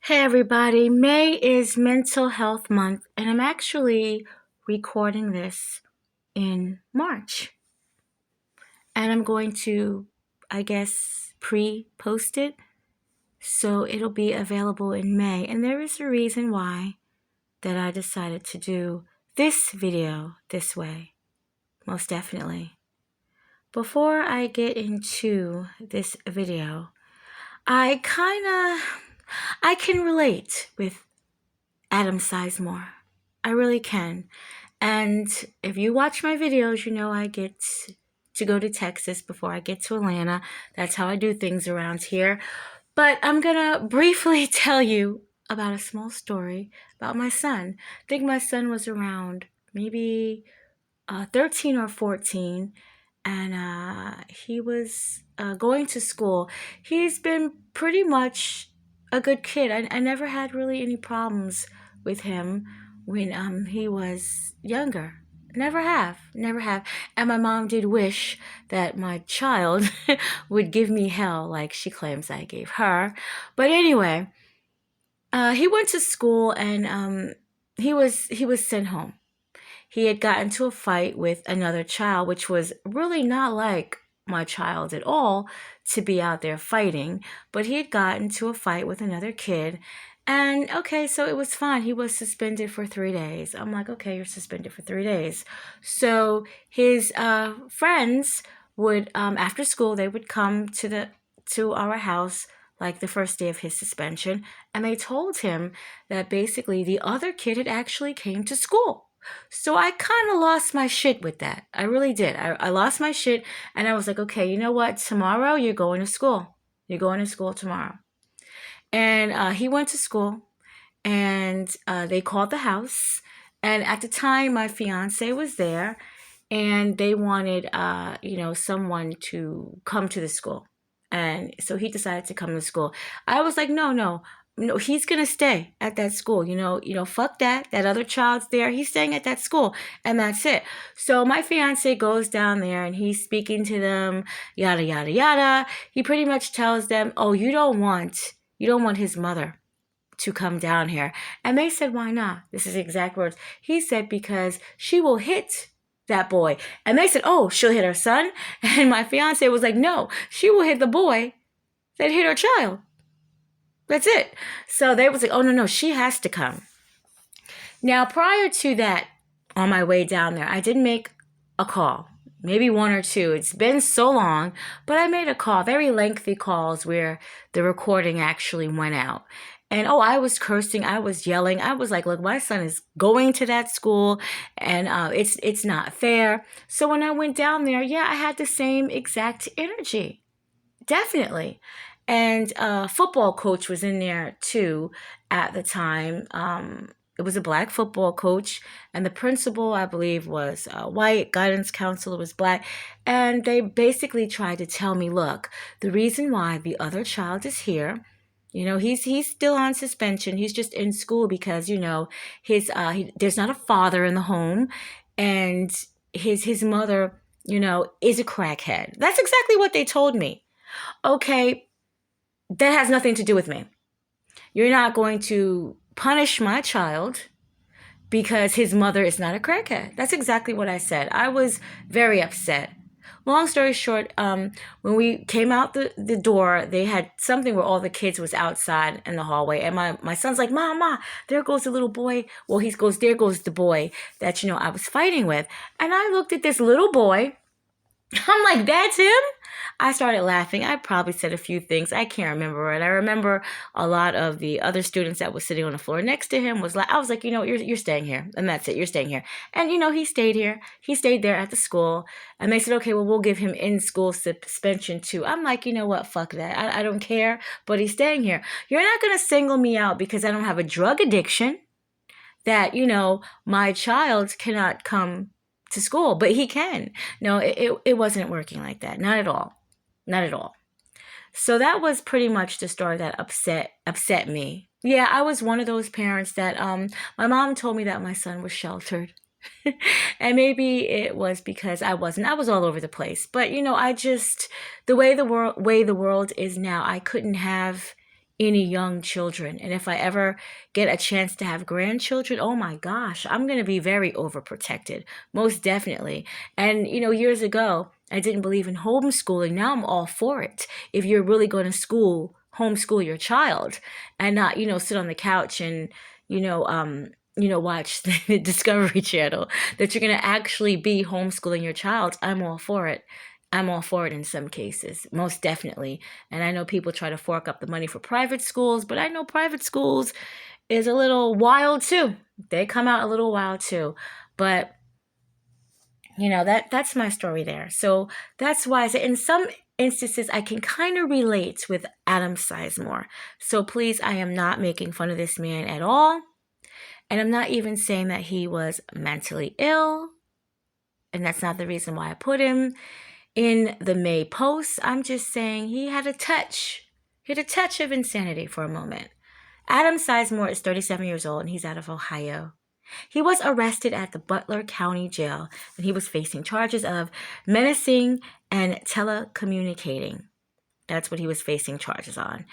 Hey everybody, May is Mental Health Month, and I'm actually recording this in March. And I'm going to, I guess, pre-post it, so it'll be available in May. And there is a reason why that I decided to do this video this way, most definitely. Before I get into this video, I can relate with Adam Sizemore. I really can. And if you watch my videos, you know I get to go to Texas before I get to Atlanta. That's how I do things around here. But I'm gonna briefly tell you about a small story about my son. I think my son was around maybe 13 or 14, and he was going to school. He's been pretty much a good kid. I never had really any problems with him when he was younger. Never have, never have. And my mom did wish that my child would give me hell like she claims I gave her. But anyway, he went to school and he was sent home. He had gotten into a fight with another child, which was really not like my child at all to be out there fighting, but he had gotten into a fight with another kid. And okay, so it was fine. He was suspended for 3 days. I'm like, okay, you're suspended for 3 days. So his friends would, after school, they would come to our house like the first day of his suspension, and they told him that basically the other kid had actually came to school. So I kind of lost my shit with that. I really did. I lost my shit, and I was like, okay, you know what? Tomorrow you're going to school. You're going to school tomorrow. And he went to school, and they called the house. And at the time, my fiance was there, and they wanted, someone to come to the school. And so he decided to come to school. I was like, no, he's gonna stay at that school. Fuck that. That other child's there. He's staying at that school, and that's it. So my fiance goes down there, and he's speaking to them, yada yada yada. He pretty much tells them, "Oh, you don't want his mother to come down here." And they said, "Why not?" This is the exact words. He said, "Because she will hit that boy." And they said, "Oh, she'll hit her son." And my fiance was like, "No, she will hit the boy that hit her child. That's it." So they was like, "Oh, no, she has to come." Now, prior to that, on my way down there, I did make a call, maybe one or two. It's been so long, but I made a call, very lengthy calls where the recording actually went out. And I was cursing, I was yelling. I was like, look, my son is going to that school, and it's not fair. So when I went down there, yeah, I had the same exact energy. Definitely. And a football coach was in there too at the time. It was a black football coach, and the principal, I believe, was white. Guidance counselor was black. And they basically tried to tell me, look, the reason why the other child is here, he's still on suspension. He's just in school because, there's not a father in the home, and his mother, is a crackhead. That's exactly what they told me. Okay, that has nothing to do with me. You're not going to punish my child because his mother is not a crackhead. That's exactly what I said. I was very upset. Long story short, when we came out the door, they had something where all the kids was outside in the hallway. And my son's like, Ma, there goes the little boy. Well, there goes the boy that, I was fighting with. And I looked at this little boy. I'm like, that's him? I started laughing. I probably said a few things. I can't remember it. I remember a lot of the other students that was sitting on the floor next to him I was like, you're staying here. And that's it. You're staying here. And, he stayed here. He stayed there at the school. And they said, okay, well, we'll give him in-school suspension too. I'm like, you know what? Fuck that. I don't care. But he's staying here. You're not going to single me out because I don't have a drug addiction that, my child cannot come to school, but he can. No, it wasn't working like that. Not at all. Not at all. So that was pretty much the story that upset me. Yeah, I was one of those parents that my mom told me that my son was sheltered. And maybe it was because I wasn't. I was all over the place. But I just the way the world is now, I couldn't have any young children. And if I ever get a chance to have grandchildren, oh my gosh, I'm going to be very overprotected, most definitely. And, years ago, I didn't believe in homeschooling. Now I'm all for it. If you're really going to homeschool your child and not, sit on the couch and, watch the Discovery Channel, that you're going to actually be homeschooling your child, I'm all for it. I'm all for it in some cases, most definitely. And I know people try to fork up the money for private schools, but I know private schools is a little wild too. They come out a little wild too. But that's my story there. So that's why I say in some instances I can kind of relate with Adam Sizemore. So please, I am not making fun of this man at all. And I'm not even saying that he was mentally ill. And that's not the reason why I put him in the May post. I'm just saying he had a touch. He had a touch of insanity for a moment. Adam Sizemore is 37 years old and he's out of Ohio. He was arrested at the Butler County Jail and he was facing charges of menacing and telecommunicating. That's what he was facing charges on.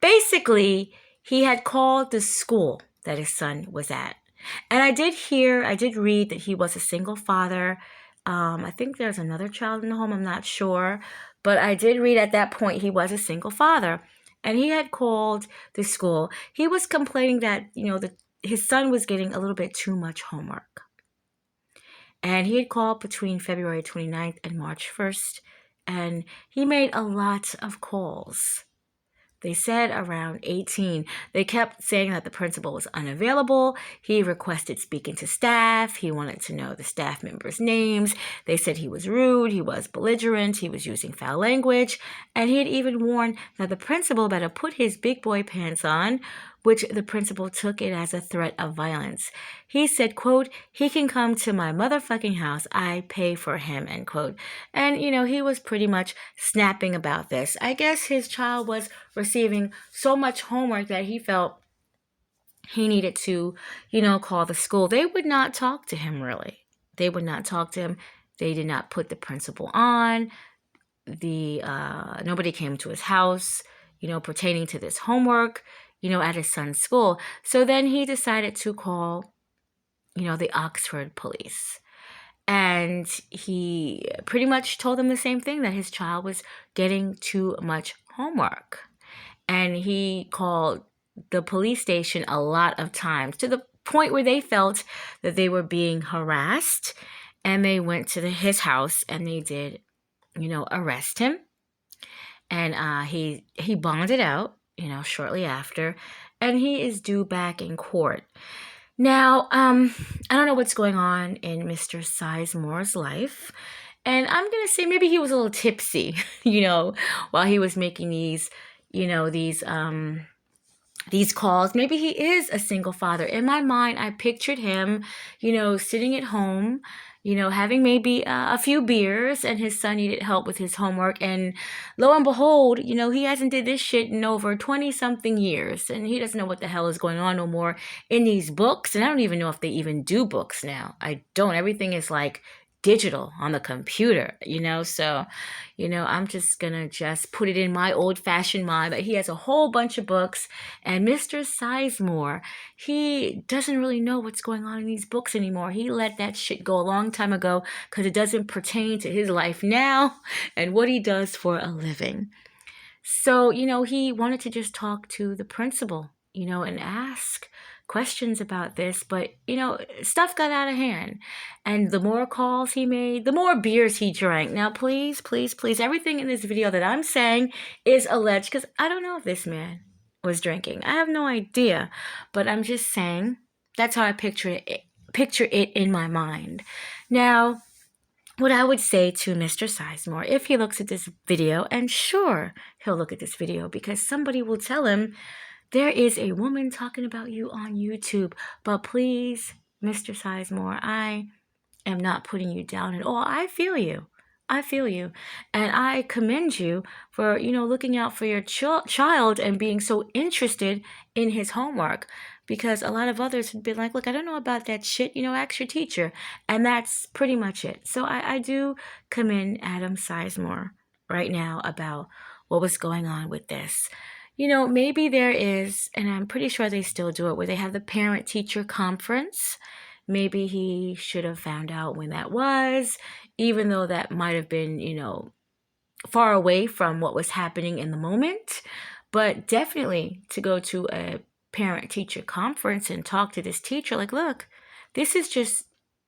Basically, he had called the school that his son was at. And I did read that he was a single father. I think there's another child in the home, I'm not sure. But I did read at that point he was a single father. And he had called the school. He was complaining that, his son was getting a little bit too much homework. And he had called between February 29th and March 1st. And he made a lot of calls. They said around 18. They kept saying that the principal was unavailable. He requested speaking to staff. He wanted to know the staff members' names. They said he was rude. He was belligerent. He was using foul language. And he had even warned that the principal better put his big boy pants on, which the principal took it as a threat of violence. He said, quote, "He can come to my motherfucking house. I pay for him," end quote. And, he was pretty much snapping about this. I guess his child was receiving so much homework that he felt he needed to, call the school. They would not talk to him, really. They would not talk to him. They did not put the principal on. Nobody came to his house, pertaining to this homework, at his son's school. So then he decided to call, the Oxford police. And he pretty much told them the same thing, that his child was getting too much homework. And he called the police station a lot of times to the point where they felt that they were being harassed. And they went to his house and they did, arrest him. And he bonded out, shortly after. And he is due back in court. Now, I don't know what's going on in Mr. Sizemore's life. And I'm going to say maybe he was a little tipsy, while he was making these calls. Maybe he is a single father. In my mind, I pictured him, sitting at home, having maybe a few beers, and his son needed help with his homework. And lo and behold, he hasn't did this shit in over 20-something years. And he doesn't know what the hell is going on no more in these books. And I don't even know if they even do books now. I don't. Everything is like digital on the computer, so I'm just gonna put it in my old-fashioned mind that he has a whole bunch of books. And Mr. Sizemore, he doesn't really know what's going on in these books anymore. He let that shit go a long time ago because it doesn't pertain to his life now and what he does for a living. So he wanted to just talk to the principal, and ask questions about this, but stuff got out of hand. And the more calls he made, the more beers he drank. Now please, please, please, everything in this video that I'm saying is alleged, because I don't know if this man was drinking. I have no idea, but I'm just saying that's how I picture it in my mind. Now, what I would say to Mr. Sizemore, if he looks at this video, and sure, he'll look at this video because somebody will tell him, there is a woman talking about you on YouTube. But please, Mr. Sizemore, I am not putting you down at all. I feel you. And I commend you for, looking out for your child and being so interested in his homework. Because a lot of others would be like, look, I don't know about that shit. Ask your teacher. And that's pretty much it. So I do commend Adam Sizemore right now about what was going on with this. Maybe there is, and I'm pretty sure they still do it, where they have the parent teacher conference. Maybe he should have found out when that was, even though that might have been, far away from what was happening in the moment. But definitely to go to a parent teacher conference and talk to this teacher, like, look, this is just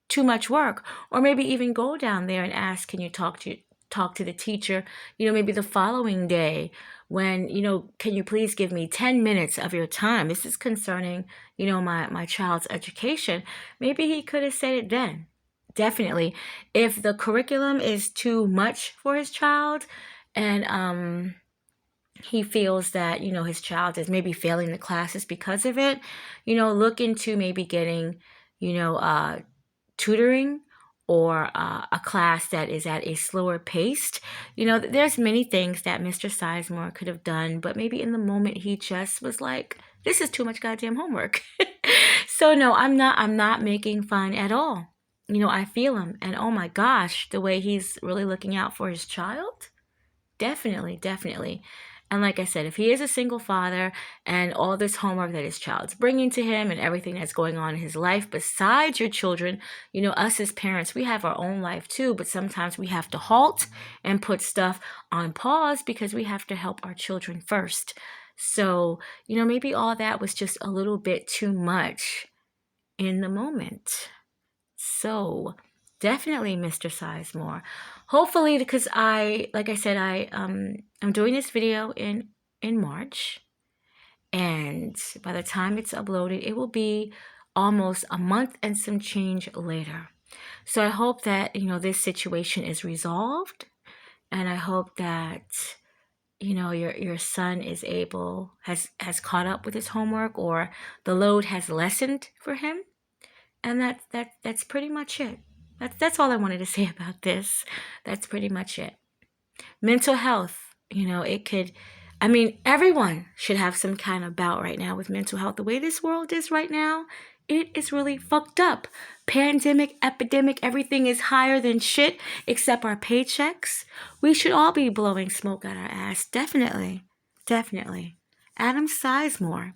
too much work. Or maybe even go down there and ask, can you talk to the teacher, maybe the following day when, can you please give me 10 minutes of your time? This is concerning, my child's education. Maybe he could have said it then. Definitely. If the curriculum is too much for his child and he feels that, his child is maybe failing the classes because of it, look into maybe getting, tutoring or a class that is at a slower pace. There's many things that Mr. Sizemore could have done, but maybe in the moment he just was like, this is too much goddamn homework. So no, I'm not making fun at all. I feel him, and oh my gosh, the way he's really looking out for his child. Definitely, definitely. And like I said, if he is a single father and all this homework that his child's bringing to him and everything that's going on in his life besides your children, us as parents, we have our own life too, but sometimes we have to halt and put stuff on pause because we have to help our children first. So, maybe all that was just a little bit too much in the moment. So, definitely Mr. Sizemore. Hopefully, because like I said, I'm doing this video in March, and by the time it's uploaded, it will be almost a month and some change later. So I hope that this situation is resolved, and I hope that your son has caught up with his homework, or the load has lessened for him. And that's pretty much it. That's all I wanted to say about this. That's pretty much it. Mental health, everyone should have some kind of bout right now with mental health. The way this world is right now, it is really fucked up. Pandemic, epidemic, everything is higher than shit except our paychecks. We should all be blowing smoke at our ass. Definitely. Definitely. Adam Sizemore.